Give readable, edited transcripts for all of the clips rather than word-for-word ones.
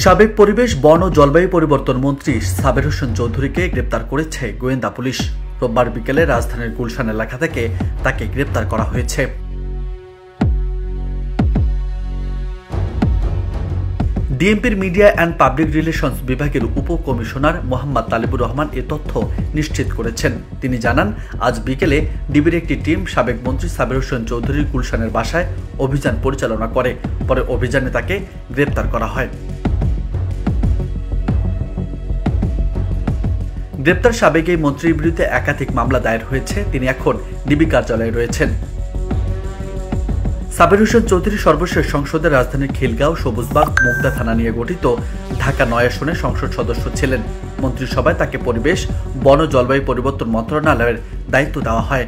সাবেক পরিবেশ, বন ও জলবায়ু পরিবর্তন মন্ত্রী সাবের হোসেন চৌধুরীকে গ্রেপ্তার করেছে গোয়েন্দা পুলিশ। রোববার বিকেলে রাজধানীর গুলশান এলাকা থেকে তাকে গ্রেপ্তার করা হয়েছে। ডিএমপির মিডিয়া অ্যান্ড পাবলিক রিলেশনস বিভাগের উপকমিশনার মোহাম্মদ তালিবুর রহমান এ তথ্য নিশ্চিত করেছেন। তিনি জানান, আজ বিকেলে ডিবির একটি টিম সাবেক মন্ত্রী সাবের হোসেন চৌধুরীর গুলশানের বাসায় অভিযান পরিচালনা করে। পরে অভিযানে তাকে গ্রেপ্তার করা হয়। গ্রেপ্তার সাবেক এই মন্ত্রীর বিরুদ্ধে একাধিক মামলা দায়ের হয়েছে। তিনি এখন ডিবি কার্যালয়ে রয়েছেন। সাবের হোসেন চৌধুরী সর্বশেষ সংসদের রাজধানীর খিলগাঁও, সবুজবাগ, মুগদা থানা নিয়ে গঠিত ঢাকা ৯ আসনের সংসদ সদস্য ছিলেন। মন্ত্রিসভায় তাকে পরিবেশ, বন ও জলবায়ু পরিবর্তন মন্ত্রণালয়ের দায়িত্ব দেওয়া হয়।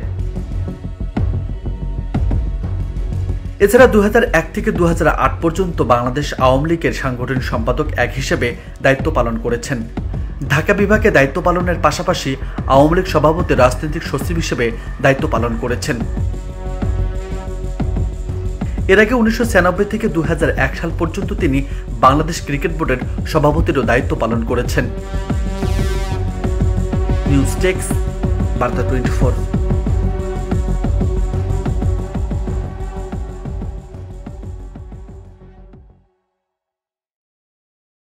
এছাড়া ২০০১ থেকে ২০০৮ পর্যন্ত বাংলাদেশ আওয়ামী লীগের সাংগঠনিক সম্পাদক ১ হিসেবে দায়িত্ব পালন করেছেন। ঢাকা বিভাগে দায়িত্ব পালনের পাশাপাশি আওয়ামী লীগ সভাপতি রাজনৈতিক সচিব হিসেবে দায়িত্ব পালন করেছেন। এর আগে ১৯৯৬ থেকে ২০০১ সাল পর্যন্ত তিনি বাংলাদেশ ক্রিকেট বোর্ডের সভাপতিরও দায়িত্ব পালন করেছেন। নিউজ ডেস্ক, বার্তা 24।